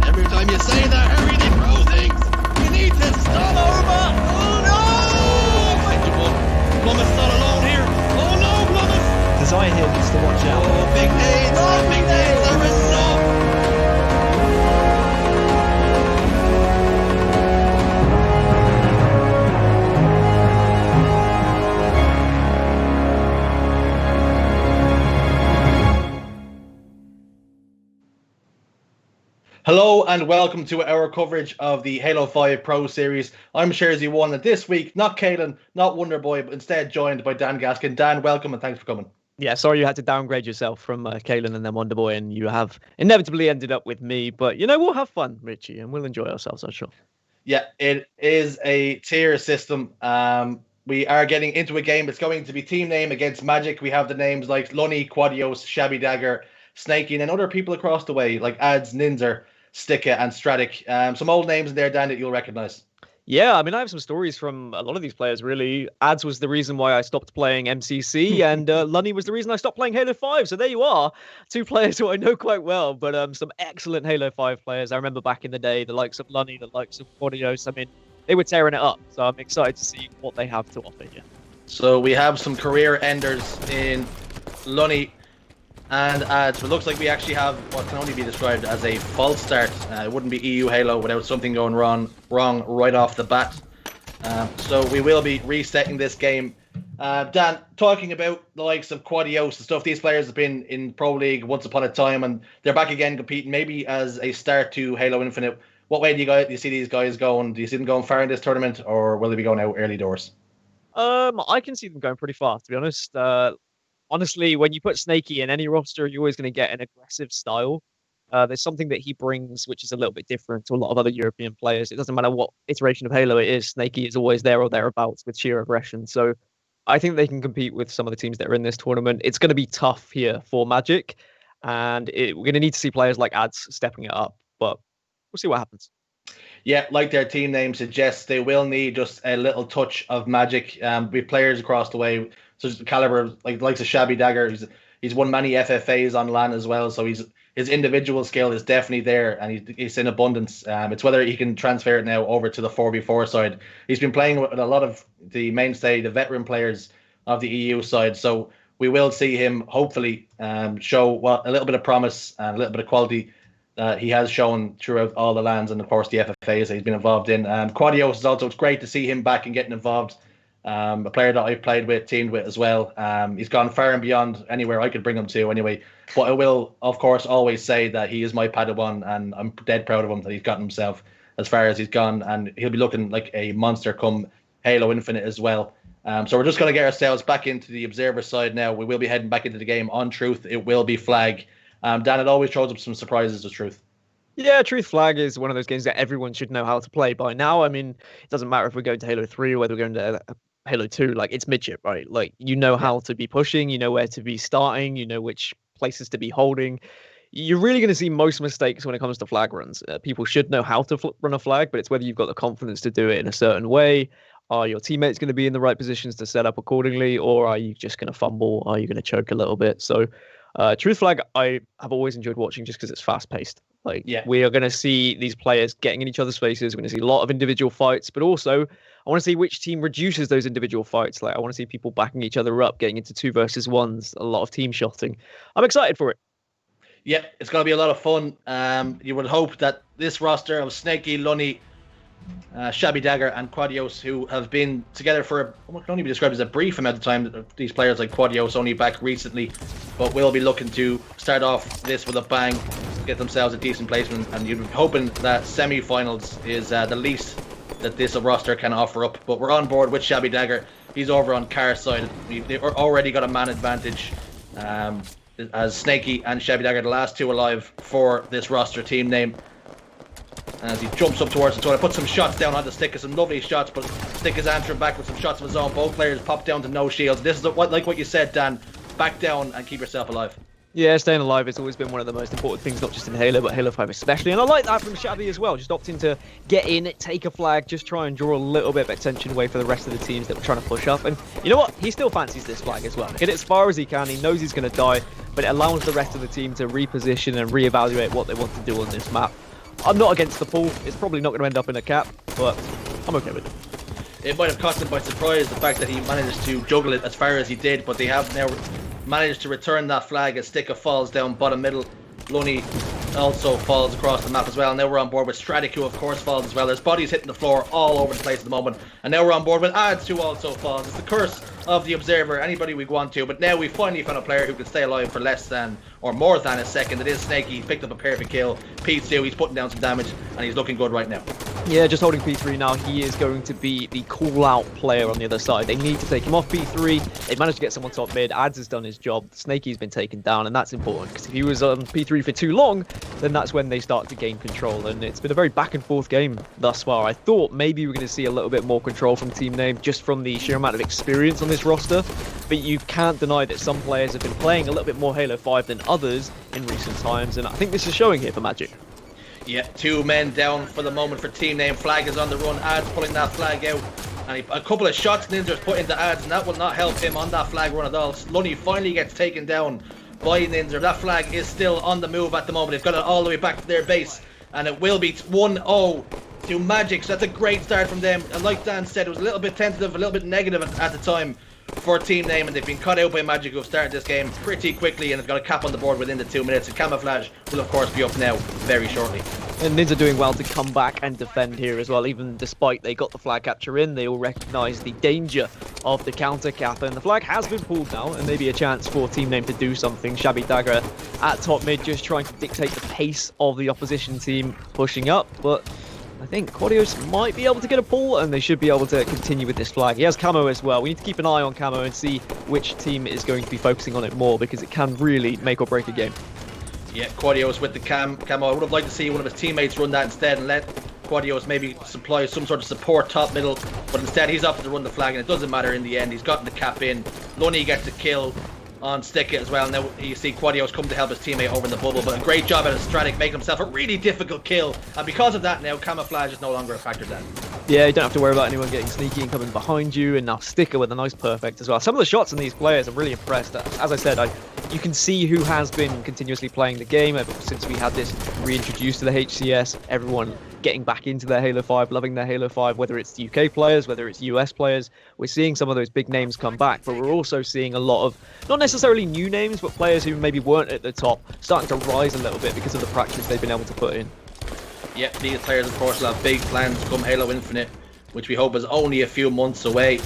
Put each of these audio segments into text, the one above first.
Every time you say that, Harry, they throw things. You need to stop over. Oh no! Plummett's not alone here. Oh no, Plummet! Desire here needs to watch out. Oh, big nades. Oh, big nades. There is no. Hello and welcome to our coverage of the Halo 5 Pro Series. I'm Shersy1 and this week, not Caelan, not Wonderboy, but instead joined by Dan Gaskin. Dan, welcome and thanks for coming. Yeah, sorry you had to downgrade yourself from Caelan and then Wonderboy, and you have inevitably ended up with me. But, you know, we'll have fun, Richie, and we'll enjoy ourselves, I'm sure. Yeah, it is a tier system. We are getting into a game. It's going to be team name against Magic. We have the names like Lunny, Quadios, Shabby Dagger, Snakey, and other people across the way like Ads, Ninzer, Sticka, and Stratic. Some old names in there, Dan, that you'll recognize. Yeah, I mean, I have some stories from a lot of these players, really. Ads was the reason why I stopped playing MCC, and Lunny was the reason I stopped playing Halo 5. So there you are, two players who I know quite well, but some excellent Halo 5 players. I remember back in the day, the likes of Lunny, the likes of Quadios. I mean, they were tearing it up. So I'm excited to see what they have to offer here. So we have some career enders in Lunny and Ads. It looks like we actually have what can only be described as a false start. It wouldn't be EU Halo without something going wrong right off the bat. So we will be resetting this game. Dan, talking about the likes of Quadios and stuff, these players have been in Pro League once upon a time and they're back again competing maybe as a start to Halo Infinite. What way do you see these guys going? Do you see them going far in this tournament, or will they be going out early doors? I can see them going pretty far, to be honest. Honestly, when you put Snakey in any roster, you're always going to get an aggressive style. There's something that he brings which is a little bit different to a lot of other European players. It doesn't matter what iteration of Halo it is, Snakey is always there or thereabouts with sheer aggression. So I think they can compete with some of the teams that are in this tournament. It's going to be tough here for Magic, and we're going to need to see players like Ads stepping it up, but we'll see what happens. Yeah, like their team name suggests, they will need just a little touch of magic. With players across the way, so the caliber like likes of Shabby Dagger. He's won many FFAs on LAN as well, so his individual skill is definitely there, and he's in abundance. It's whether he can transfer it now over to the 4v4 side. He's been playing with a lot of the mainstay, the veteran players of the EU side, so we will see him hopefully show a little bit of promise and a little bit of quality that he has shown throughout all the lands and of course the FFAs that he's been involved in. Quadios is also, it's great to see him back and getting involved. A player that I've played with, teamed with as well. He's gone far and beyond anywhere I could bring him to anyway. But I will, of course, always say that he is my Padawan, and I'm dead proud of him that he's gotten himself as far as he's gone, and he'll be looking like a monster come Halo Infinite as well. So we're just going to get ourselves back into the Observer side now. We will be heading back into the game on Truth. It will be Flag. Dan, it always throws up some surprises with Truth. Yeah, Truth Flag is one of those games that everyone should know how to play by now. I mean, it doesn't matter if we're going to Halo 3 or whether we're going to Halo 2, like it's midship, right? Like you know how to be pushing, you know where to be starting, you know which places to be holding. You're really going to see most mistakes when it comes to flag runs. People should know how to run a flag, but it's whether you've got the confidence to do it in a certain way. Are your teammates going to be in the right positions to set up accordingly, or are you just going to fumble? Are you going to choke a little bit? So Truth Flag, I have always enjoyed watching just because it's fast paced. Like we are going to see these players getting in each other's faces. We're going to see a lot of individual fights, but also I want to see which team reduces those individual fights. Like I want to see people backing each other up, getting into 2 versus 1s, a lot of team shotting. I'm excited for it. Yeah, it's going to be a lot of fun. You would hope that this roster of Snakey, Lunny, Shabby Dagger and Quadios, who have been together for what can only be described as a brief amount of time. These players like Quadios only back recently, but will be looking to start off this with a bang, get themselves a decent placement, and you're hoping that semi-finals is the least that this roster can offer up. But we're on board with Shabby Dagger. He's over on Car's side. They've already got a man advantage, as Snakey and Shabby Dagger, the last 2 alive for this roster team name. As he jumps up towards the toilet, puts some shots down on the Sticka, some lovely shots, but Stick is answering back with some shots of his own. Both players pop down to no shields. This is like what you said, Dan. Back down and keep yourself alive. Yeah, staying alive has always been one of the most important things, not just in Halo, but Halo 5 especially. And I like that from Shabby as well, just opting to get in, take a flag, just try and draw a little bit of attention away for the rest of the teams that were trying to push up. And you know what? He still fancies this flag as well. Get it as far as he can. He knows he's going to die, but it allows the rest of the team to reposition and reevaluate what they want to do on this map. I'm not against the pull. It's probably not going to end up in a cap, but I'm okay with it. It might have caught him by surprise, the fact that he managed to juggle it as far as he did, but they have now managed to return that flag as Stika falls down bottom middle. Lunny also falls across the map as well. Now we're on board with Stratic, who of course falls as well. There's bodies hitting the floor all over the place at the moment. And now we're on board with Ads, who also falls. It's the curse of the Observer, anybody we want to. But now we finally found a player who can stay alive for less than, or more than a second. It is Snaky. He's picked up a perfect kill. P2, he's putting down some damage, and he's looking good right now. Yeah, just holding P3 now. He is going to be the call-out player on the other side. They need to take him off P3. They managed to get someone top mid. Ads has done his job. Snaky's been taken down, and that's important, because if he was on P3 for too long, then that's when they start to gain control. And it's been a very back-and-forth game thus far. I thought maybe we were going to see a little bit more control from Team Name, just from the sheer amount of experience on this roster. But you can't deny that some players have been playing a little bit more Halo 5 than others in recent times, and I think this is showing here for Magic. Yeah, 2 men down for the moment for Team Name. Flag is on the run. Ads pulling that flag out. And a couple of shots Ninja's put into Ads, and that will not help him on that flag run at all. Lunny finally gets taken down by Ninja. That flag is still on the move at the moment. They've got it all the way back to their base. And it will be 1-0 to Magic. So that's a great start from them. And like Dan said, it was a little bit tentative, a little bit negative at the time for Team Name, and they've been cut out by Magic, who have started this game pretty quickly and have got a cap on the board within the 2 minutes. And Camouflage will of course be up now very shortly. And Ninja doing well to come back and defend here as well. Even despite they got the flag capture in, they all recognise the danger of the counter cap, and the flag has been pulled now, and maybe a chance for Team Name to do something. Shabby Dagger at top mid, just trying to dictate the pace of the opposition team pushing up, but I think Quadios might be able to get a pull, and they should be able to continue with this flag. He has camo as well. We need to keep an eye on camo and see which team is going to be focusing on it more, because it can really make or break a game. Yeah, Quadios with the camo. I would have liked to see one of his teammates run that instead and let Quadios maybe supply some sort of support top middle, but instead he's opted to run the flag, and it doesn't matter in the end. He's gotten the cap in. Lunny gets a kill on Stika as well. Now you see Quadios come to help his teammate over in the bubble, but a great job out of Stratic making himself a really difficult kill, and because of that now Camouflage is no longer a factor then. Yeah, you don't have to worry about anyone getting sneaky and coming behind you, and now Stika with a nice perfect as well. Some of the shots in these players, I'm really impressed. As I said, you can see who has been continuously playing the game ever since we had this reintroduced to the HCS. Everyone getting back into their Halo 5, loving their Halo 5, whether it's UK players, whether it's US players. We're seeing some of those big names come back, but we're also seeing a lot of, not necessarily new names, but players who maybe weren't at the top, starting to rise a little bit because of the practice they've been able to put in. Yeah, these players of course will have big plans come Halo Infinite, which we hope is only a few months away.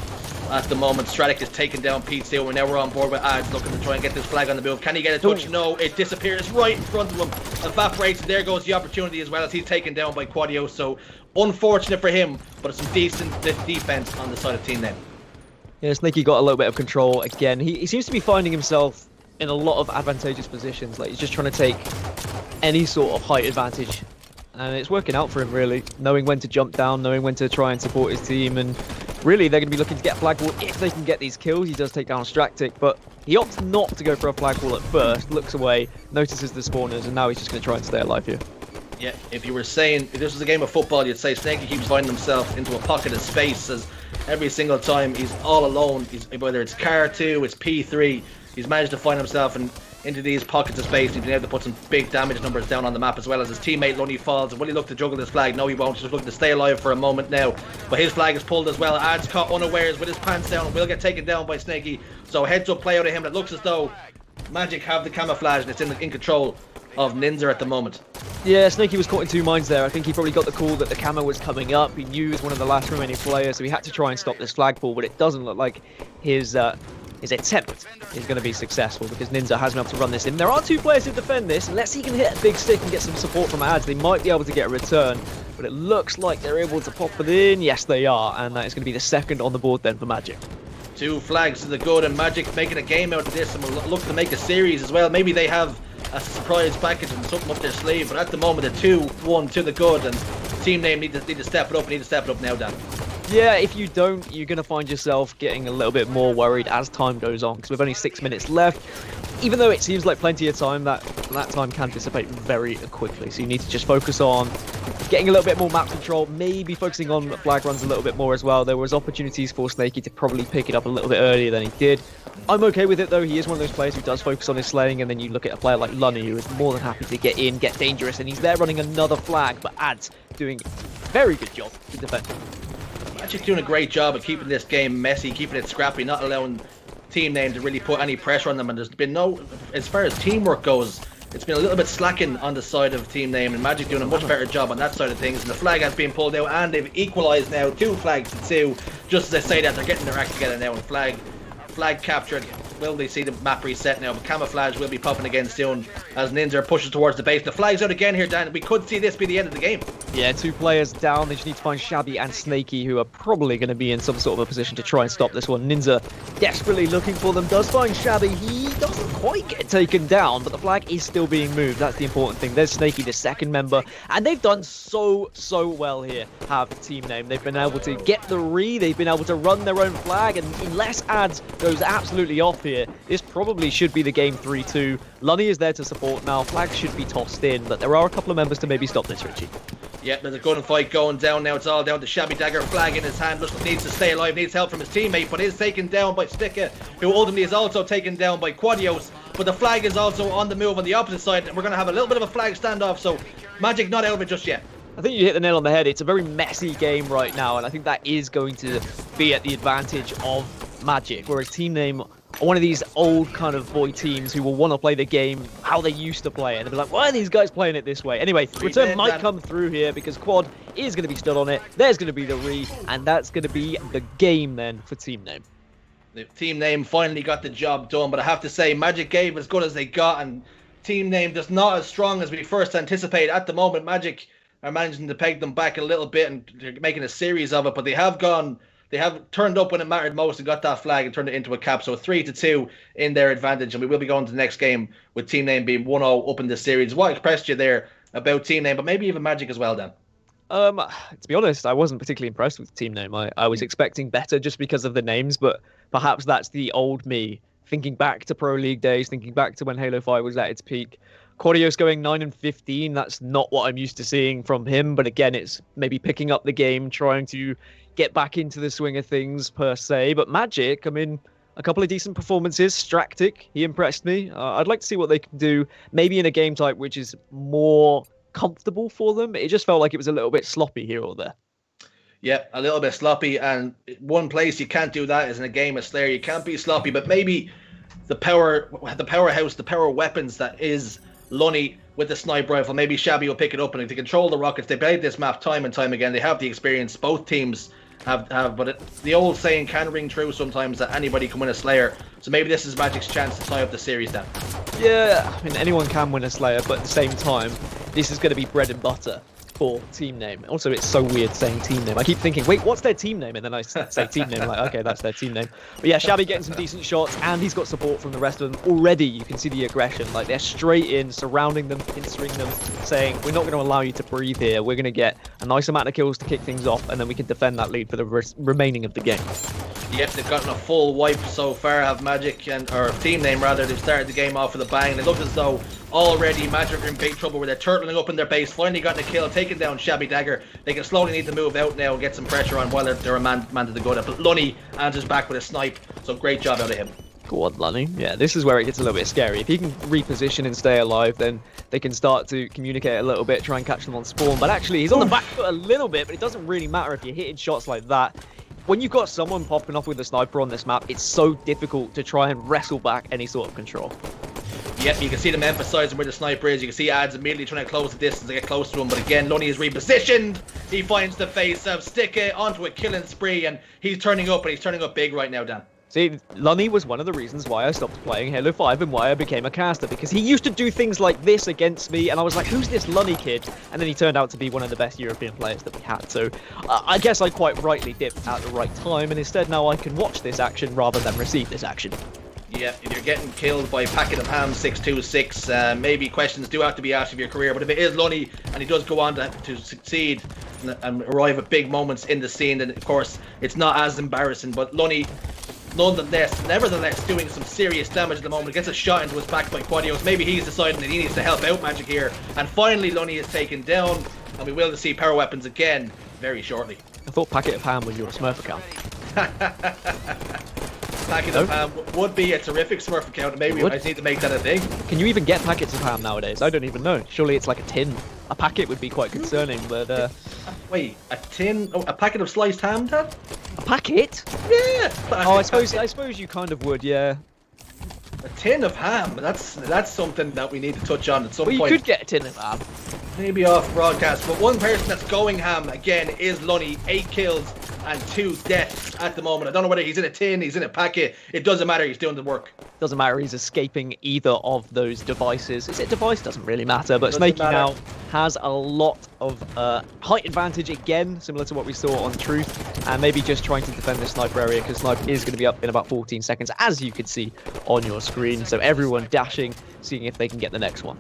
At the moment, Stratic is taking down P2, and now we're on board with Ads, looking to try and get this flag on the move. Can he get a touch? No, it disappears right in front of him, evaporates, and there goes the opportunity as well as he's taken down by Quadios. So unfortunate for him, but it's some decent defense on the side of Team Name. Yeah, Snaky got a little bit of control again. He seems to be finding himself in a lot of advantageous positions. Like, he's just trying to take any sort of height advantage, and it's working out for him, really. Knowing when to jump down, knowing when to try and support his team, and really they're going to be looking to get a flag wall if they can get these kills. He does take down Stratic, but he opts not to go for a flag wall at first, looks away, notices the spawners, and now he's just going to try and stay alive here. Yeah, if you were saying, if this was a game of football, you'd say Snaky keeps finding himself into a pocket of space, as every single time he's all alone, whether it's Car 2, it's P3, he's managed to find himself into these pockets of space. He's been able to put some big damage numbers down on the map, as well as his teammate Lunny falls. And will he look to juggle this flag? No, he won't. He's just looking to stay alive for a moment now. But his flag is pulled as well. Ads caught unawares with his pants down and will get taken down by Snaky. So heads up play out of him. It looks as though Magic have the camouflage, and it's in control of Ninja at the moment. Yeah, Snaky was caught in two minds there. I think he probably got the call that the camo was coming up. He knew he was one of the last remaining players, so he had to try and stop this flagpole, but it doesn't look like his attempt is going to be successful, because Ninja has been able to run this in. There are two players who defend this. Unless he can hit a big stick and get some support from Ads, they might be able to get a return, but it looks like they're able to pop it in. Yes, they are, and that is going to be the second on the board then for Magic. 2 flags to the good, and Magic making a game out of this, and will look to make a series as well. Maybe they have a surprise package and something up their sleeve, but at the moment a 2-1 to the good, and Team Name need to step it up. Need to step it up now, Dan. Yeah, if you don't, you're going to find yourself getting a little bit more worried as time goes on, because we've only 6 minutes left. even though it seems like plenty of time, that time can dissipate very quickly. So you need to just focus on getting a little bit more map control, maybe focusing on flag runs a little bit more as well. There was opportunities for Snaky to probably pick it up a little bit earlier than he did. I'm okay with it though. He is one of those players who does focus on his slaying, and then you look at a player like Lunny, who is more than happy to get in, get dangerous, and he's there running another flag, but Ads doing a very good job to defend. Magic's doing a great job of keeping this game messy, keeping it scrappy, not allowing Team Name to really put any pressure on them, and there's been no, as far as teamwork goes, it's been a little bit slacking on the side of Team Name, and Magic doing a much better job on that side of things, and the flag has been pulled out, and they've equalised now 2 flags to 2. Just as I say that, they're getting their act together now, and flag captured. Will they see the map reset now? But Camouflage will be popping again soon as Ninja pushes towards the base. The flag's out again here, Dan. We could see this be the end of the game. Yeah, 2 players down. They just need to find Shabby and Snaky, who are probably going to be in some sort of a position to try and stop this one. Ninja desperately looking for them. Does find Shabby. He doesn't quite get taken down, but the flag is still being moved. That's the important thing. There's Snaky, the second member, and they've done so well here, have Team Name. They've been able to get the re. They've been able to run their own flag, and unless Ads goes absolutely off here, this probably should be the game 3-2. Lunny is there to support now. Flags should be tossed in, but there are a couple of members to maybe stop this, Richie. Yep, there's a gunfight going down now. It's all down to Shabby Dagger, flag in his hand. Just needs to stay alive, needs help from his teammate, but is taken down by Sticka, who ultimately is also taken down by Quadios. But the flag is also on the move on the opposite side, and we're going to have a little bit of a flag standoff, so Magic not out of it just yet. I think you hit the nail on the head. It's a very messy game right now, and I think that is going to be at the advantage of Magic, whereas Team Name are one of these old kind of boy teams who will want to play the game how they used to play it. And they'll be like, why are these guys playing it this way? Anyway, return might come through here because Quad is going to be stood on it. There's going to be the re, and that's going to be the game then for Team Name. The Team Name finally got the job done, but I have to say Magic gave as good as they got, and Team Name just not as strong as we first anticipated. At the moment, Magic are managing to peg them back a little bit, and they're making a series of it, but they have turned up when it mattered most and got that flag and turned it into a cap. So 3-2 in their advantage, and we will be going to the next game with Team Name being 1-0 up in this series. What impressed you there about Team Name, but maybe even Magic as well, Dan? To be honest, I wasn't particularly impressed with Team Name. I was expecting better just because of the names, but perhaps that's the old me, thinking back to Pro League days, thinking back to when Halo 5 was at its peak. Quadios going 9-15, that's not what I'm used to seeing from him, but again, it's maybe picking up the game, trying to get back into the swing of things per se. But Magic, I mean, a couple of decent performances. Stractic, he impressed me. I'd like to see what they can do, maybe in a game type which is more comfortable for them. It just felt like it was a little bit sloppy here or there. Yeah, a little bit sloppy, and one place you can't do that is in a game of Slayer. You can't be sloppy, but maybe the powerhouse, the power weapons that is Lunny with the sniper rifle, maybe Shabby will pick it up, and if they control the rockets, they played this map time and time again. They have the experience, both teams have but the old saying can ring true sometimes that anybody can win a Slayer. So maybe this is Magic's chance to tie up the series then. Yeah, I mean, anyone can win a Slayer, but at the same time, this is going to be bread and butter for Team Name. Also, it's so weird saying Team Name. I keep thinking, wait, what's their team name? And then I say Team Name, like, okay, that's their team name. But yeah, Shabby getting some decent shots, and he's got support from the rest of them. Already, you can see the aggression. Like, they're straight in, surrounding them, pincering them, saying, we're not going to allow you to breathe here. We're going to get a nice amount of kills to kick things off, and then we can defend that lead for the remaining of the game. Yep, they've gotten a full wipe so far, have Magic, or Team Name rather. They've started the game off with a bang. It looks as though already Magic are in big trouble where they're turtling up in their base, finally gotten a kill, taking down Shabby Dagger. They can slowly need to move out now and get some pressure on while they're a man to the good. But Lunny answers back with a snipe, so great job out of him. Go on, Lunny. Yeah, this is where it gets a little bit scary. If he can reposition and stay alive, then they can start to communicate a little bit, try and catch them on spawn. But actually, he's on the back foot a little bit, but it doesn't really matter if you're hitting shots like that. When you've got someone popping off with a sniper on this map, it's so difficult to try and wrestle back any sort of control. Yep, you can see them emphasising where the sniper is. You can see Ads immediately trying to close the distance to get close to him. But again, Lunny is repositioned. He finds the face of Sticka onto a killing spree, and he's turning up, and he's turning up big right now, Dan. See, Lunny was one of the reasons why I stopped playing Halo 5 and why I became a caster, because he used to do things like this against me, and I was like, who's this Lunny kid? And then he turned out to be one of the best European players that we had. So I guess I quite rightly dipped at the right time, and instead now I can watch this action rather than receive this action. Yeah, if you're getting killed by Packet of Ham 626, maybe questions do have to be asked of your career. But if it is Lunny and he does go on to succeed and arrive at big moments in the scene, then of course it's not as embarrassing. But Lunny nevertheless doing some serious damage at the moment. Gets a shot into his back by Quadios. Maybe he's deciding that he needs to help out Magic here. And finally Lunny is taken down, and we will see power weapons again very shortly. I thought Packet of Ham was your Smurf account. Packet of Ham would be a terrific Smurf account. Maybe I need to make that a thing. Can you even get packets of ham nowadays? I don't even know. Surely it's like a tin. A packet would be quite concerning, but Wait, a tin? Oh, a packet of sliced ham, Dad? a packet? Yeah. Oh, I suppose you kind of would, yeah. A tin of ham. That's something that we need to touch on at some Well, you point. could get a tin of ham. Maybe off broadcast, but one person that's going ham again is Lunny. 8 kills and 2 deaths at the moment. I don't know whether he's in a tin, he's in a packet. It doesn't matter. He's doing the work. Doesn't matter. He's escaping either of those devices. Is it device? Doesn't really matter. But Doesn't Snakey matter. now has a lot of height advantage again, similar to what we saw on Truth, and maybe just trying to defend this sniper area because snipe is going to be up in about 14 seconds, as you could see on your screen. So everyone dashing, seeing if they can get the next one.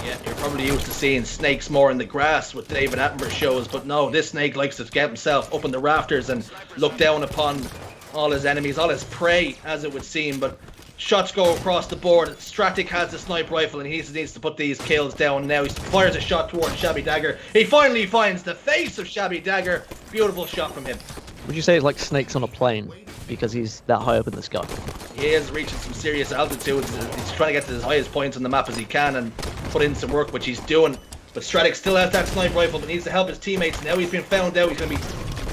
Yeah, you're probably used to seeing snakes more in the grass with David Attenborough shows, but no, this snake likes to get himself up in the rafters and look down upon all his enemies, all his prey, as it would seem. But shots go across the board. Stratic has the sniper rifle and he needs to put these kills down now. He fires a shot towards Shabby Dagger. He finally finds the face of Shabby Dagger. Beautiful shot from him. Would you say it's like snakes on a plane because he's that high up in the sky? He is reaching some serious altitudes. He's trying to get to the highest points on the map as he can and put in some work, which he's doing. But Stratic still has that sniper rifle, but needs to help his teammates. Now he's been found out. He's going to be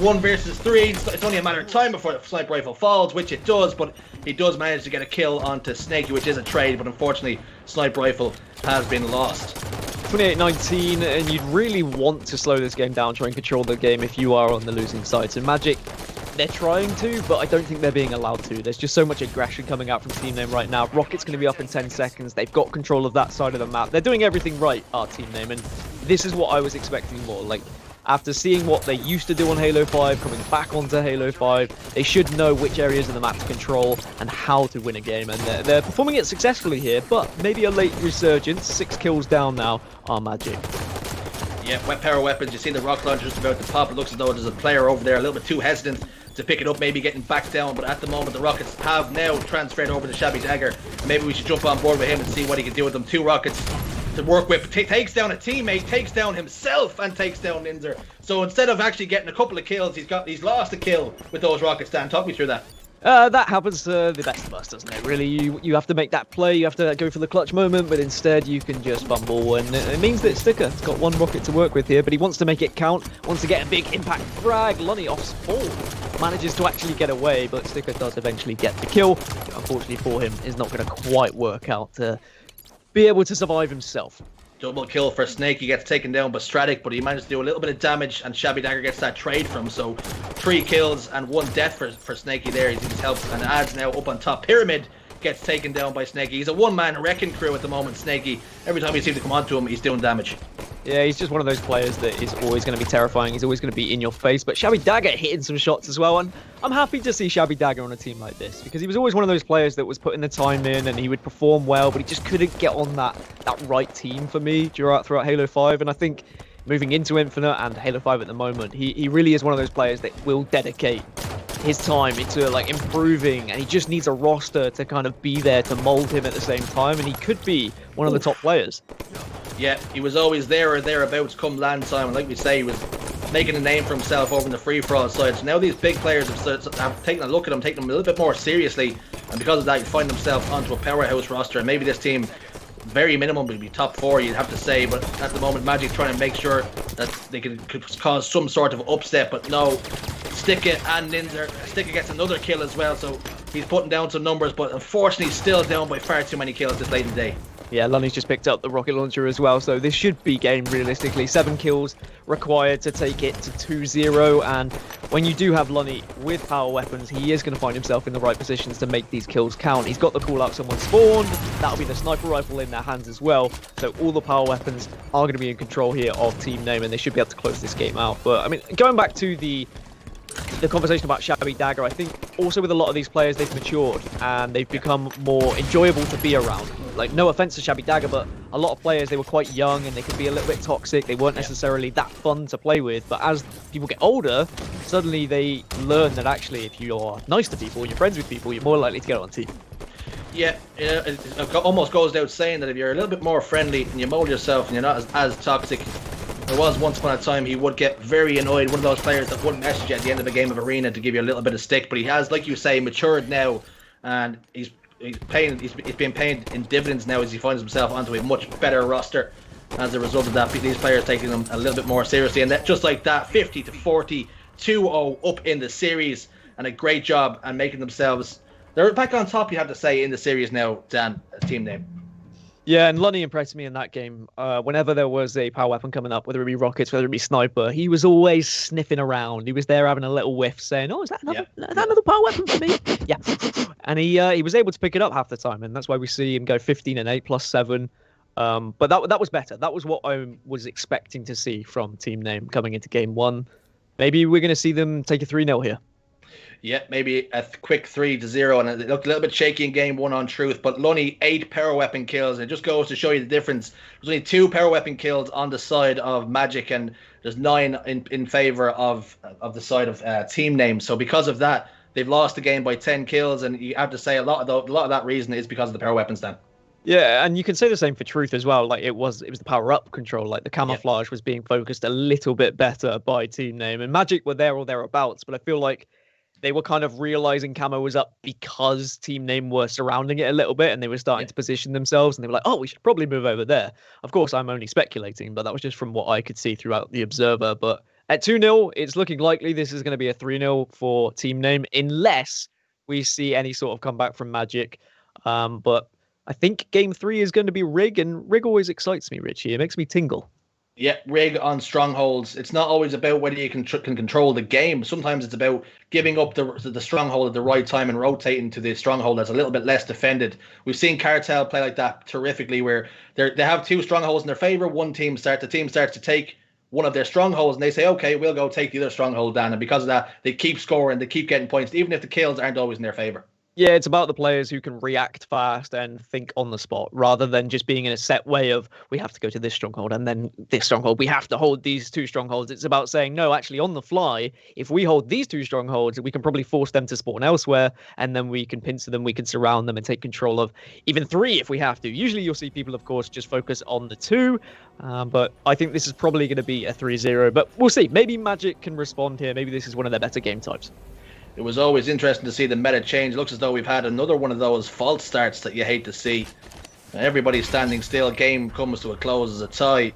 1 versus 3. It's only a matter of time before the sniper rifle falls, which it does, but he does manage to get a kill onto Snakey, which is a trade, but unfortunately, sniper rifle has been lost. 28-19, and you'd really want to slow this game down, try and control the game if you are on the losing side. So Magic, they're trying to, but I don't think they're being allowed to. There's just so much aggression coming out from Team Name right now. Rocket's going to be up in 10 seconds. They've got control of that side of the map. They're doing everything right, our Team Name, and this is what I was expecting more. Like, after seeing what they used to do on Halo 5, coming back onto Halo 5, they should know which areas of the map to control and how to win a game. And they're performing it successfully here, but maybe a late resurgence. 6 kills down now are Magic. Yeah, wet power weapons. You see the rocket launcher just about to pop. It looks as though there's a player over there a little bit too hesitant to pick it up, maybe getting back down. But at the moment, the rockets have now transferred over to Shabby Dagger. Maybe we should jump on board with him and see what he can do with them. 2 rockets to work with. Takes down a teammate, takes down himself, and takes down Ninzer. So instead of actually getting a couple of kills, he's lost a kill with those rockets. Dan, talk me through that. That happens to the best of us, doesn't it? Really, you have to make that play, you have to go for the clutch moment, but instead you can just fumble, and it means that Sticker's got 1 rocket to work with here, but he wants to make it count, wants to get a big impact frag. Lunny off spawn manages to actually get away, but Sticker does eventually get the kill. Unfortunately for him, it's not going to quite work out to be able to survive himself. Double kill for Snake. He gets taken down by Stratic, but he managed to do a little bit of damage, and Shabby Dagger gets that trade from him. So 3 kills and 1 death for Snakey there. He's helped, and Ad's now up on top. Pyramid gets taken down by Snakey. He's a 1-man wrecking crew at the moment, Snakey. Every time you seem to come onto him, he's doing damage. Yeah, he's just one of those players that is always going to be terrifying. He's always going to be in your face. But Shabby Dagger hitting some shots as well. And I'm happy to see Shabby Dagger on a team like this, because he was always one of those players that was putting the time in and he would perform well, but he just couldn't get on that right team for me throughout Halo 5. And I think moving into Infinite and Halo 5 at the moment, he really is one of those players that will dedicate his time into like improving, and he just needs a roster to kind of be there to mold him at the same time, and he could be one of the top players. Yeah, he was always there or thereabouts come land time, and like we say, he was making a name for himself over in the free-for-all side. So now these big players have taken a look at him, taken him a little bit more seriously, and because of that, you find themselves onto a powerhouse roster, and maybe this team, very minimum, would be top 4, you'd have to say, but at the moment, Magic trying to make sure that they could cause some sort of upset, but no. Sticker and Ninzer. Sticker gets another kill as well, so he's putting down some numbers, but unfortunately still down by far too many kills this late in the day. Yeah, Lunny's just picked up the rocket launcher as well, so this should be game realistically. 7 kills required to take it to 2-0, and when you do have Lunny with power weapons, he is going to find himself in the right positions to make these kills count. He's got the call out someone spawned, that'll be the sniper rifle in their hands as well, so all the power weapons are going to be in control here of Team Name, and they should be able to close this game out. But I mean, going back to the conversation about Shabby Dagger, I think also with a lot of these players, they've matured and they've become more enjoyable to be around. Like, no offense to Shabby Dagger, but a lot of players, they were quite young and they could be a little bit toxic. They weren't necessarily that fun to play with. But as people get older, suddenly they learn that actually, if you're nice to people, you're friends with people, you're more likely to get on team. Yeah, it almost goes without saying that if you're a little bit more friendly and you mold yourself and you're not as toxic. There was once upon a time he would get very annoyed, one of those players that wouldn't message you at the end of a game of Arena to give you a little bit of stick, but he has, like you say, matured now, and he's been paying in dividends now as he finds himself onto a much better roster as a result of that. These players taking them a little bit more seriously, and that, just like that, 50-40, 2-0 up in the series, and a great job and making themselves, they're back on top, you have to say, in the series now, Dan, team name. Yeah, and Lunny impressed me in that game. Whenever there was a power weapon coming up, whether it be rockets, whether it be sniper, he was always sniffing around. He was there having a little whiff, saying, "Oh, is that another power weapon for me?" Yeah, and he was able to pick it up half the time, and that's why we see him go 15 and 8 plus 7. But that was better. That was what I was expecting to see from Team Name coming into game 1. Maybe we're going to see them take a 3-0 here. Yeah, maybe a quick 3-0, and it looked a little bit shaky in game 1 on Truth, but Lunny 8 power weapon kills, and it just goes to show you the difference. There's only 2 power weapon kills on the side of Magic, and there's 9 in favor of the side of Team Name. So because of that, they've lost the game by 10 kills, and you have to say a lot of that reason is because of the power weapons then. Yeah, and you can say the same for Truth as well. Like it was the power-up control. Like the camouflage was being focused a little bit better by Team Name, and Magic were there or thereabouts, but I feel like they were kind of realizing camo was up because Team Name were surrounding it a little bit and they were starting to position themselves, and they were like, oh, we should probably move over there. Of course, I'm only speculating, but that was just from what I could see throughout the Observer. But at 2-0, it's looking likely this is going to be a 3-0 for Team Name unless we see any sort of comeback from Magic. But I think game 3 is going to be Rig, and Rig always excites me, Richie. It makes me tingle. Yeah, Rig on strongholds. It's not always about whether you can control the game. Sometimes it's about giving up the stronghold at the right time and rotating to the stronghold that's a little bit less defended. We've seen Cartel play like that terrifically, where they have 2 strongholds in their favor. The team starts to take one of their strongholds, and they say, okay, we'll go take the other stronghold down. And because of that, they keep scoring, they keep getting points, even if the kills aren't always in their favor. Yeah, it's about the players who can react fast and think on the spot rather than just being in a set way of we have to go to this stronghold and then this stronghold. We have to hold these 2 strongholds. It's about saying, no, actually on the fly, if we hold these 2 strongholds, we can probably force them to spawn elsewhere, and then we can pincer them, we can surround them and take control of even 3 if we have to. Usually you'll see people, of course, just focus on the 2, but I think this is probably going to be a 3-0. But we'll see. Maybe Magic can respond here. Maybe this is one of their better game types. It was always interesting to see the meta change. It looks as though we've had another one of those false starts that you hate to see. Everybody's standing still. Game comes to a close as a tie.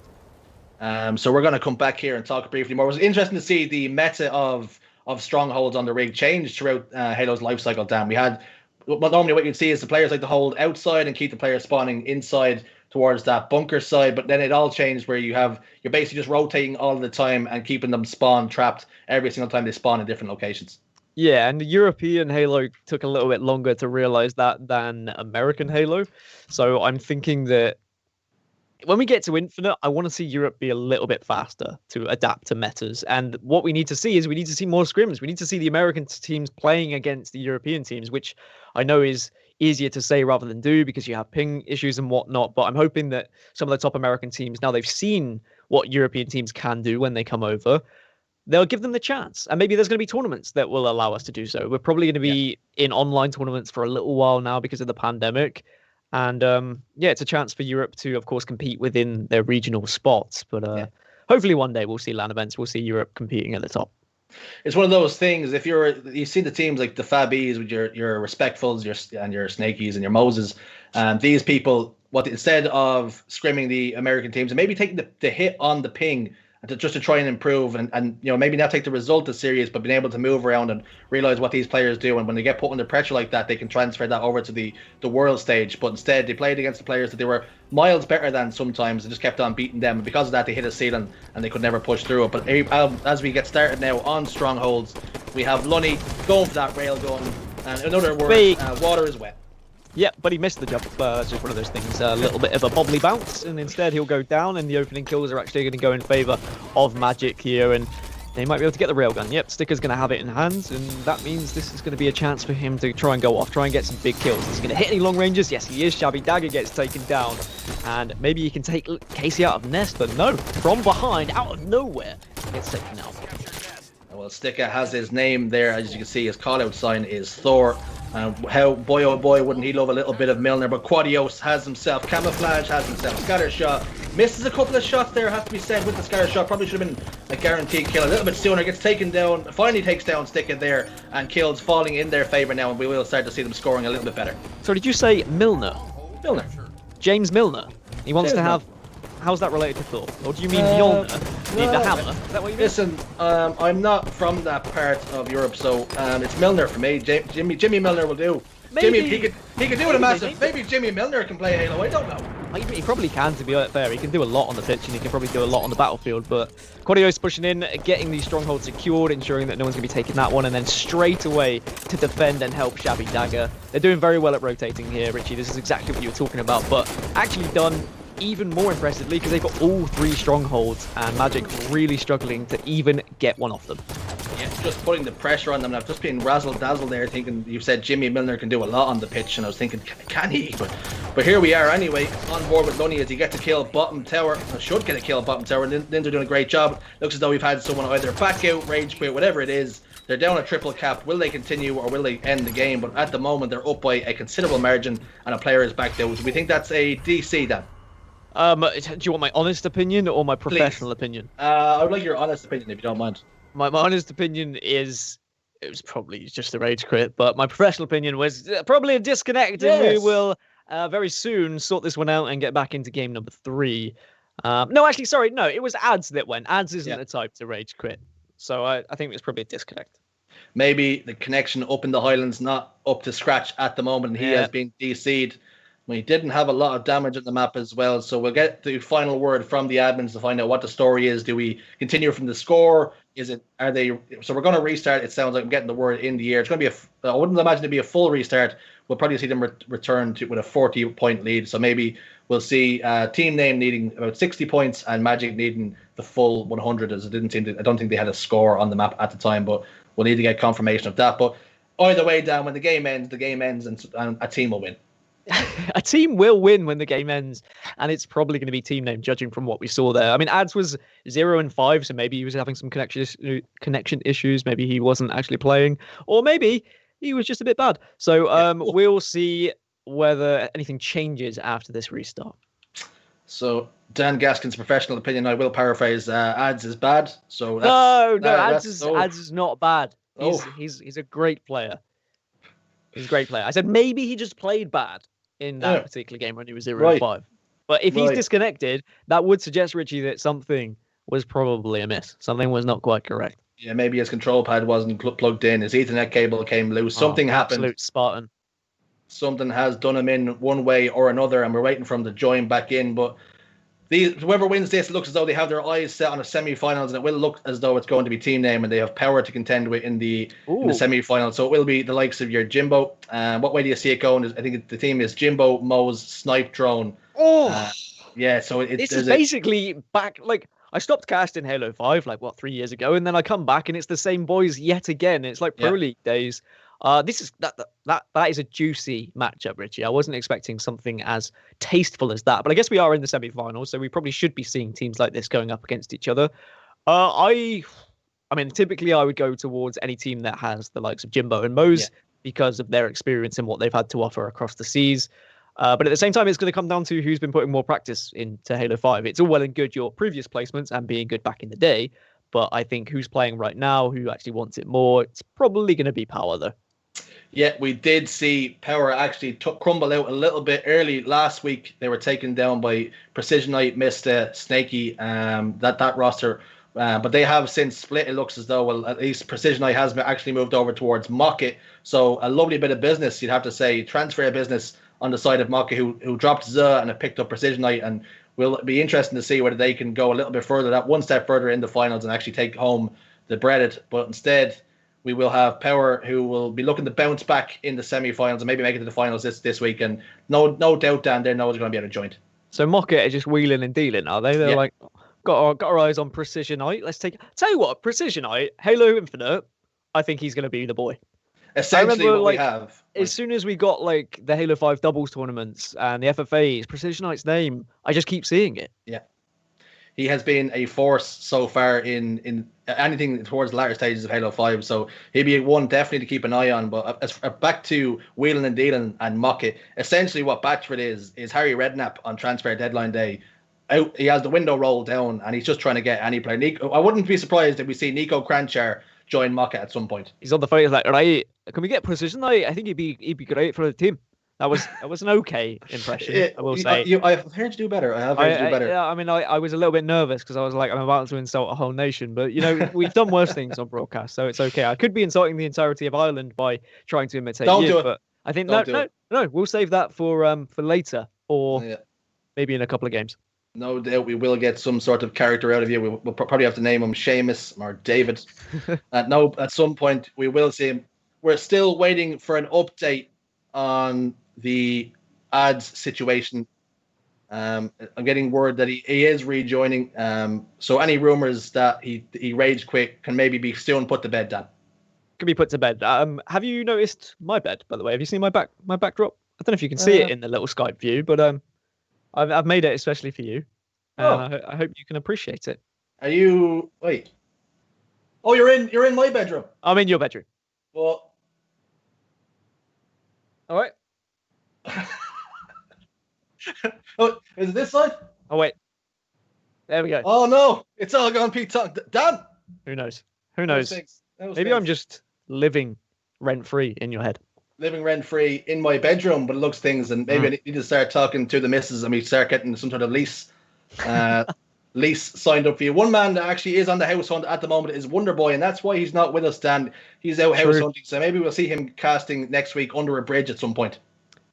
So we're going to come back here and talk briefly more. It was interesting to see the meta of strongholds on the rig change throughout Halo's life cycle. Dan, we had normally what you'd see is the players like to hold outside and keep the players spawning inside towards that bunker side, but then it all changed where you're basically just rotating all the time and keeping them spawn trapped every single time they spawn in different locations. Yeah, and the European Halo took a little bit longer to realize that than American Halo. So I'm thinking that when we get to Infinite, I want to see Europe be a little bit faster to adapt to metas. And what we need to see is we need to see more scrims. We need to see the American teams playing against the European teams, which I know is easier to say rather than do because you have ping issues and whatnot. But I'm hoping that some of the top American teams, now they've seen what European teams can do when they come over, they'll give them the chance. And maybe there's going to be tournaments that will allow us to do so. We're probably going to be in online tournaments for a little while now because of the pandemic. And it's a chance for Europe to, of course, compete within their regional spots. But hopefully one day we'll see LAN events. We'll see Europe competing at the top. It's one of those things. If you see the teams like the Fabbies with your Respectfuls, your Snakies and your Moses, these people, instead of scrimming the American teams and maybe taking the hit on the ping, just to try and improve and maybe not take the result as serious, but being able to move around and realize what these players do, and when they get put under pressure like that, they can transfer that over to the world stage. But instead, they played against the players that they were miles better than sometimes, and just kept on beating them. And because of that, they hit a ceiling and they could never push through it. But as we get started now on strongholds, we have Lunny going for that railgun, and in other words, water is wet. Yeah, but he missed the jump. It's just one of those things, a little bit of a bobbly bounce, and instead he'll go down, and the opening kills are actually going to go in favor of Magic here. And He might be able to get the railgun. Yep, Sticker's going to have it in hand, and that means this is going to be a chance for him to try and go off, try and get some big kills. Is he going to hit any long ranges? Yes, he is. Shabby Dagger gets taken down, and maybe he can take Casey out of Nest, but no, from behind, out of nowhere, gets taken out. Well, Sticker has his name there, as you can see. His call-out sign is Thor. How, boy oh boy, wouldn't he love a little bit of Milner? But Quadios has himself Camouflage, has himself Scatter Shot. Misses a couple of shots there, have to be said, with the Scatter Shot. Probably should have been a guaranteed kill a little bit sooner. Gets taken down, finally takes down Sticker there, and kills falling in their favour now, and we will start to see them scoring a little bit better. So did you say Milner? Milner. James Milner. He wants James to have... How's that related to Thor? Or do you mean Mjolnir? Need the hammer? Is that what you mean? Listen, I'm not from that part of Europe, so it's Milner for me. Jimmy Milner will do. Maybe. Jimmy, he could do it a massive. Maybe Jimmy Milner can play Halo. I don't know. He probably can, to be fair. He can do a lot on the pitch, and he can probably do a lot on the battlefield. But Quadios pushing in, getting these strongholds secured, ensuring that no one's going to be taking that one, and then straight away to defend and help Shabby Dagger. They're doing very well at rotating here, Richie. This is exactly what you were talking about, but actually done even more impressively because they've got all 3 strongholds, and Magic really struggling to even get one off them. Yeah, just putting the pressure on them. I've just been razzle-dazzle there thinking, you said Jimmy Milner can do a lot on the pitch, and I was thinking, can he? But here we are anyway, on board with Lunny as he gets a kill bottom tower, or should get a kill bottom tower. Linz are doing a great job. Looks as though we've had someone either back out, rage quit, whatever it is. They're down a triple cap. Will they continue or will they end the game? But at the moment, they're up by a considerable margin, and a player is back out. So we think that's a DC, Dan. Do you want my honest opinion or my professional opinion? I would like your honest opinion, if you don't mind. My honest opinion is it was probably just a rage quit, but my professional opinion was probably a disconnect, and we will very soon sort this one out and get back into game number 3. No, actually, sorry, no, it was Ads that went. Ads isn't the type to rage quit, so I think it was probably a disconnect. Maybe the connection up in the Highlands not up to scratch at the moment. He has been DC'd. We didn't have a lot of damage on the map as well, so we'll get the final word from the admins to find out what the story is. Do we continue from the score? So we're going to restart. It sounds like I'm getting the word in the air. It's going to be I wouldn't imagine it'd be a full restart. We'll probably see them return with a 40-point lead. So maybe we'll see team name needing about 60 points and Magic needing the full 100. As I don't think they had a score on the map at the time, but we'll need to get confirmation of that. But either way, Dan, when the game ends, and a team will win. A team will win when the game ends, and it's probably going to be team name, judging from what we saw there. I mean, Ads was 0-5, so maybe he was having some connection issues. Maybe he wasn't actually playing, or maybe he was just a bit bad. So we'll see whether anything changes after this restart. So Dan Gaskin's professional opinion, I will paraphrase, Ads is bad. So Ads is not bad. He's a great player. He's a great player. I said maybe he just played bad in that particular game when he was 0-5. But if he's disconnected, that would suggest, Richie, that something was probably amiss. Something was not quite correct. Yeah, maybe his control pad wasn't plugged in. His Ethernet cable came loose. Something happened. Absolute Spartan. Something has done him in one way or another, and we're waiting for him to join back in. But whoever wins this, it looks as though they have their eyes set on a semi-finals, and it will look as though it's going to be team name, and they have power to contend with in the semi-finals. So it will be the likes of your Jimbo. What way do you see it going? I think the team is Jimbo, Mo's Snipe Drone. So this is basically back. Like, I stopped casting Halo 5 3 years ago, and then I come back and it's the same boys yet again. It's like Pro League days. This is that is a juicy matchup, Richie. I wasn't expecting something as tasteful as that, but I guess we are in the semi-finals, so we probably should be seeing teams like this going up against each other. I mean, typically I would go towards any team that has the likes of Jimbo and Mo's because of their experience and what they've had to offer across the seas. But at the same time, it's going to come down to who's been putting more practice into Halo 5. It's all well and good your previous placements and being good back in the day, but I think who's playing right now, who actually wants it more, it's probably going to be Power, though. Yeah, we did see Power actually crumble out a little bit early last week. They were taken down by Precision Knight, Mista, Snaky, that roster. But they have since split. It looks as though, well, at least Precision Knight has actually moved over towards Mocket. So a lovely bit of business, you'd have to say, transfer business on the side of Mocket, who dropped Z and have picked up Precision Knight. And will be interesting to see whether they can go a little bit further, that one step further in the finals and actually take home the breaded. But instead, we will have Power, who will be looking to bounce back in the semi-finals and maybe make it to the finals this week. And no doubt, Dan, they know they're going to be able to join. So Mocket are just wheeling and dealing, are they? They're like, got our eyes on Precisionite. Tell you what, Precisionite, Halo Infinite. I think he's going to be the boy. Essentially, remember, what we have. As soon as we got like the Halo 5 doubles tournaments and the FFAs, Precisionite's name, I just keep seeing it. Yeah. He has been a force so far in anything towards the latter stages of Halo 5, so he'd be one definitely to keep an eye on. But back to wheeling and dealing and Mockit, essentially what Batchford is Harry Redknapp on transfer deadline day. He has the window rolled down and he's just trying to get any player. I wouldn't be surprised if we see Nico Kranjčar join Mockit at some point. He's on the phone. He's like, right, can we get Precisionite? I think he'd be great for the team. That was an okay impression, I will say. I've heard you do better. I have heard you do better. Yeah, I mean, I was a little bit nervous because I was like, I'm about to insult a whole nation. But, we've done worse things on broadcast, so it's okay. I could be insulting the entirety of Ireland by trying to imitate Don't you. do it. But I think, no, we'll save that for later or maybe in a couple of games. No doubt we will get some sort of character out of you. We'll probably have to name him Seamus or David. At some point, we will see him. We're still waiting for an update on the ads situation. I'm getting word that he is rejoining. So any rumors that he rage quit can maybe be soon put to bed, Dan. Can be put to bed. Have you noticed my bed, by the way? Have you seen my backdrop? I don't know if you can see it in the little Skype view, but I've made it especially for you. I hope you can appreciate it. Are you wait? Oh, you're in my bedroom. I'm in your bedroom. Well, all right. Oh, is it this side? Oh wait, there we go. Oh no, it's all gone Pete. Dan. Who knows? Maybe I'm just living rent free in your head. Living rent free in my bedroom, but it looks things, and maybe I need to start talking to the missus and we start getting some sort of lease signed up for you. One man that actually is on the house hunt at the moment is Wonderboy, and that's why he's not with us, Dan. He's out house hunting, so maybe we'll see him casting next week under a bridge at some point.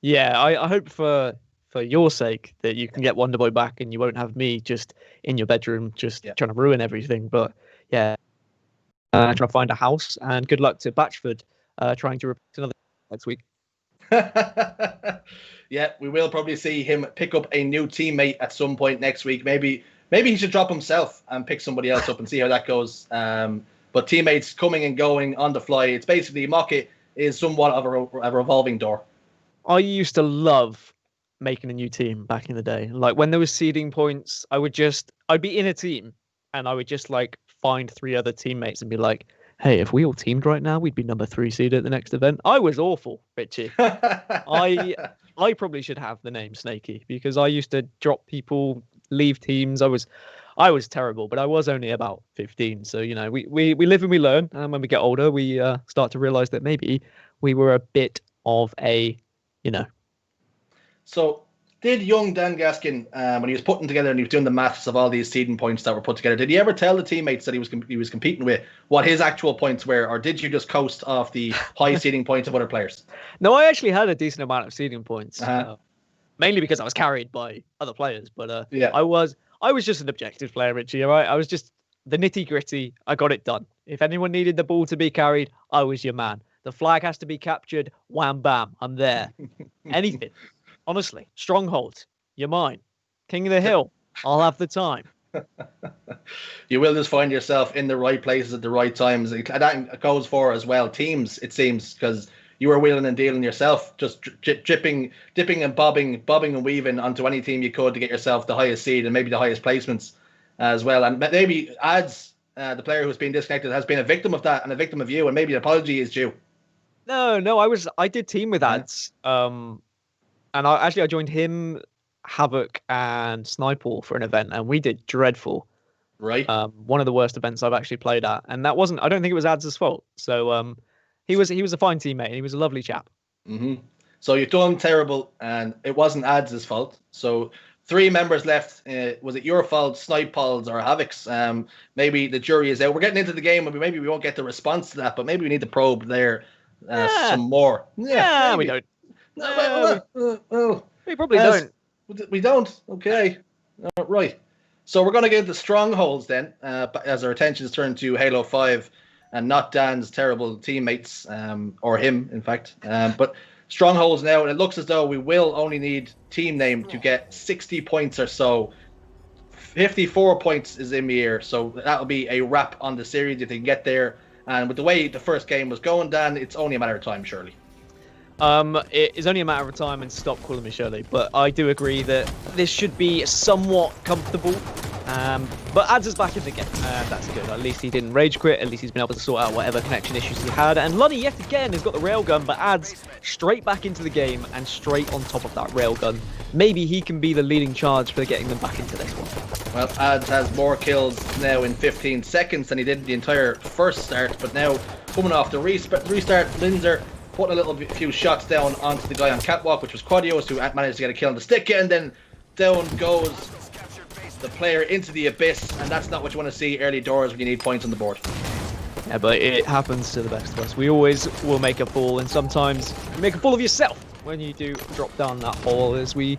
Yeah, I hope for your sake that you can get Wonderboy back and you won't have me just in your bedroom just trying to ruin everything. But yeah, trying to find a house, and good luck to Batchford trying to replace another next week. Yeah, we will probably see him pick up a new teammate at some point next week. Maybe he should drop himself and pick somebody else up and see how that goes. But teammates coming and going on the fly. It's basically Mockit is somewhat of a revolving door. I used to love making a new team back in the day. Like when there was seeding points, I'd be in a team and I would just like find 3 other teammates and be like, hey, if we all teamed right now, we'd be number 3 seed at the next event. I was awful, Richie. I probably should have the name Snakey because I used to drop people, leave teams. I was terrible, but I was only about 15. So, we live and we learn. And when we get older, we start to realize that maybe we were a bit of a, So did young Dan Gaskin, when he was putting together and he was doing the maths of all these seeding points that were put together, did he ever tell the teammates that he was competing with what his actual points were, or did you just coast off the high seeding points of other players? No, I actually had a decent amount of seeding points, mainly because I was carried by other players. But I was just an objective player, Richie. All right, I was just the nitty gritty. I got it done. If anyone needed the ball to be carried, I was your man. The flag has to be captured. Wham bam, I'm there. Anything. Honestly, Stronghold, you're mine. King of the Hill, I'll have the time. You will just find yourself in the right places at the right times. And that goes for as well teams, it seems, because you were wheeling and dealing yourself, just dipping and bobbing and weaving onto any team you could to get yourself the highest seed and maybe the highest placements as well. And maybe Ads, the player who's been disconnected, has been a victim of that and a victim of you, and maybe an apology is due. No, I did team with Ads. And I joined him, Havoc, and Sniper for an event, and we did dreadful. Right. One of the worst events I've actually played at, and that wasn't. I don't think it was Ads' fault. So he was a fine teammate, and he was a lovely chap. Mm-hmm. So you've done terrible, and it wasn't Ads' fault. So 3 members left. Was it your fault, Snipepol's, or Havoc's? Maybe the jury is out. We're getting into the game, and maybe we won't get the response to that, but maybe we need to probe there some more. Yeah, we don't. We probably don't. We don't. Okay. Right. So we're going to get into strongholds then, as our attention is turned to Halo 5 and not Dan's terrible teammates, or him, in fact. But strongholds now, and it looks as though we will only need team name to get 60 points or so. 54 points is in the air, so that'll be a wrap on the series if they can get there. And with the way the first game was going, Dan, it's only a matter of time, surely. It is only a matter of time, and stop calling me Shirley. But I do agree that this should be somewhat comfortable. But Ads is back in the game. That's good. At least he didn't rage quit. At least he's been able to sort out whatever connection issues he had. And Lunny yet again has got the railgun, but Ads straight back into the game and straight on top of that railgun. Maybe he can be the leading charge for getting them back into this one. Well, Ads has more kills now in 15 seconds than he did the entire first start. But now, coming off the restart, Linzer putting a few shots down onto the guy on Catwalk, which was Quadios, who managed to get a kill on the stick, and then down goes the player into the abyss, and that's not what you want to see early doors when you need points on the board. Yeah, but it happens to the best of us. We always will make a fool, and sometimes you make a fool of yourself when you do drop down that hole, as we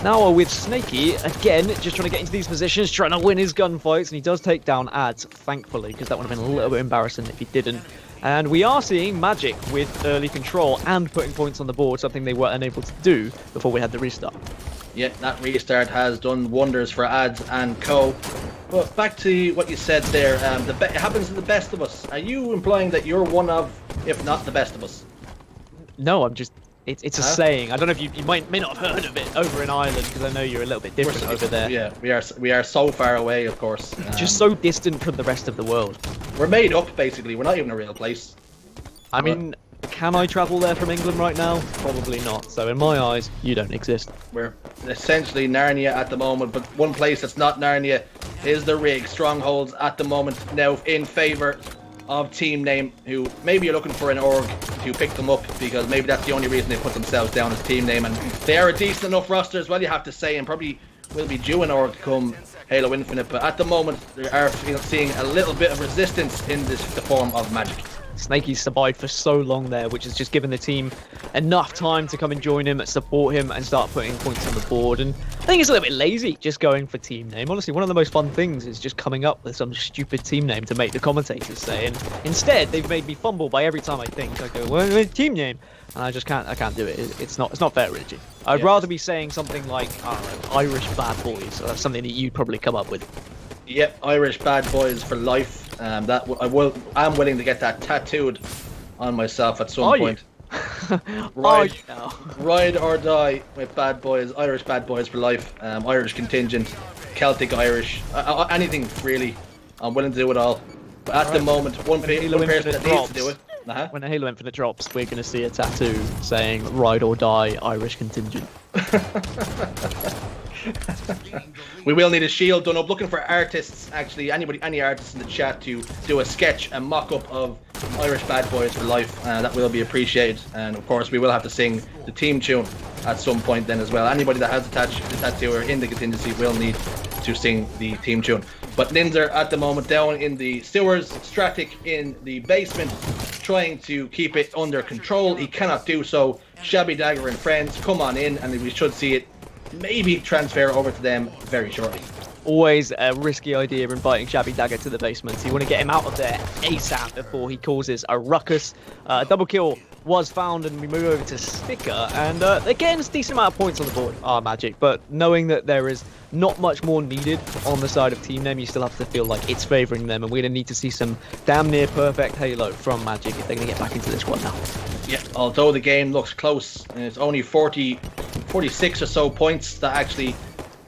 now are with Snaky, again, just trying to get into these positions, trying to win his gunfights, and he does take down Ads, thankfully, because that would have been a little bit embarrassing if he didn't. And we are seeing Magic with early control and putting points on the board, something they weren't able to do before we had the restart. Yeah, that restart has done wonders for Ads and co. But back to what you said there, it happens to the best of us. Are you implying that you're one of, if not the best of us? No, I'm just... It's a saying. I don't know if you may not have heard of it over in Ireland, because I know you're a little bit different over there. Yeah, we are so far away, of course. Just so distant from the rest of the world. We're made up, basically. We're not even a real place. I mean, can I travel there from England right now? Probably not. So in my eyes, you don't exist. We're essentially Narnia at the moment, but one place that's not Narnia is the Rig. Strongholds at the moment now in favour of Team Name, who maybe you're looking for an org to pick them up, because maybe that's the only reason they put themselves down as Team Name, and they are a decent enough roster as well, you have to say, and probably will be due an org come Halo Infinite, but at the moment they are seeing a little bit of resistance in the form of Magic. Snaky's survived for so long there, which has just given the team enough time to come and join him, support him, and start putting points on the board. And I think it's a little bit lazy just going for team name. Honestly, one of the most fun things is just coming up with some stupid team name to make the commentators say. And instead, they've made me fumble by every time I think. I go, well, team name, and I can't do it. It's not fair, Richie. I'd rather be saying something like, I don't know, Irish Bad Boys. So that's something that you'd probably come up with. Yep, Irish Bad Boys for life. I'm willing to get that tattooed on myself at some point. Ride or die with Bad Boys, Irish Bad Boys for life. Irish contingent, Celtic Irish, anything really. I'm willing to do it all. But at the moment, one person that needs to do it. When Halo Infinite drops, we're going to see a tattoo saying "Ride or Die, Irish contingent." We will need a shield done up. Looking for artists, actually, any artists in the chat to do a sketch, a mock-up of Irish Bad Boys for life. That will be appreciated, and of course we will have to sing the team tune at some point then as well. Anybody that has attached the tattoo or in the contingency will need to sing the team tune. But Ninzer at the moment down in the sewers, Stratic in the basement, trying to keep it under control. He cannot do so. Shabby Dagger and friends come on in, and we should see it maybe transfer over to them very shortly. Always a risky idea inviting Shabby Dagger to the basement. So you want to get him out of there ASAP before he causes a ruckus. Double kill was found, and we move over to Sticker, and again, it's a decent amount of points on the board, Magic, but knowing that there is not much more needed on the side of Team Name, you still have to feel like it's favouring them, and we're going to need to see some damn near perfect Halo from Magic if they're going to get back into this one now. Yeah, although the game looks close, and it's only 46 or so points that actually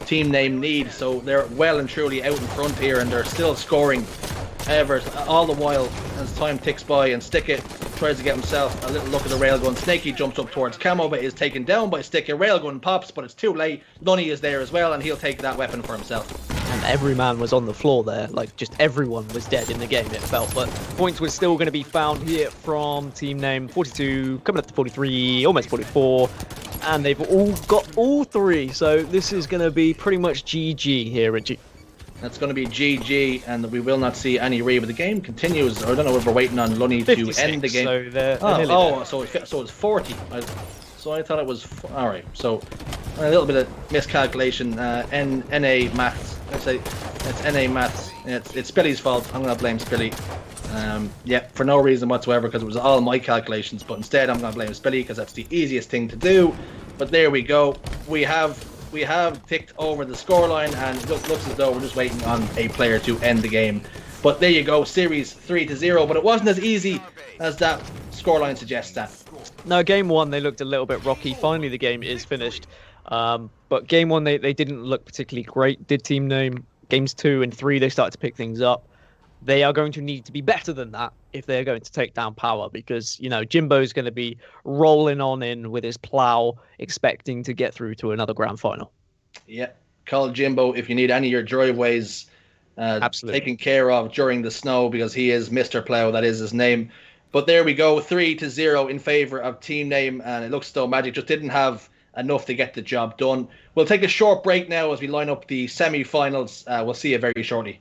Team Name need, so they're well and truly out in front here, and they're still scoring. However, all the while, as time ticks by, and Stickit tries to get himself a little look at the railgun. Snaky jumps up towards Camo, but is taken down by Stickit. Railgun pops, but it's too late. Lunny is there as well, and he'll take that weapon for himself. And every man was on the floor there, like just everyone was dead in the game, it felt. But points were still going to be found here from Team Name. 42, coming up to 43, almost 44. And they've all got all three, so this is going to be pretty much GG here, Richie. That's going to be GG, and we will not see any re. But the game continues. I don't know if we're waiting on Lunny to end the game. So they're so it's 40. So I thought it was all right. So a little bit of miscalculation. NA maths. Let's say it's NA maths. It's Spilly's fault. I'm going to blame Spilly. Yeah, for no reason whatsoever, because it was all my calculations. But instead, I'm going to blame Spilly because that's the easiest thing to do. But there we go. We have we have ticked over the scoreline, and it just looks as though we're just waiting on a player to end the game. But there you go, series 3-0. But it wasn't as easy as that scoreline suggests. That. No, game one, they looked a little bit rocky. Finally, the game is finished. But game one, they didn't look particularly great, did Team Name. Games 2 and 3, they started to pick things up. They are going to need to be better than that if they're going to take down Power, because, you know, Jimbo's going to be rolling on in with his plow, expecting to get through to another grand final. Yeah, call Jimbo if you need any of your driveways taken care of during the snow, because he is Mr. Plow, that is his name. But there we go, 3-0 in favor of Team Name, and it looks as though Magic just didn't have enough to get the job done. We'll take a short break now as we line up the semi-finals. We'll see you very shortly.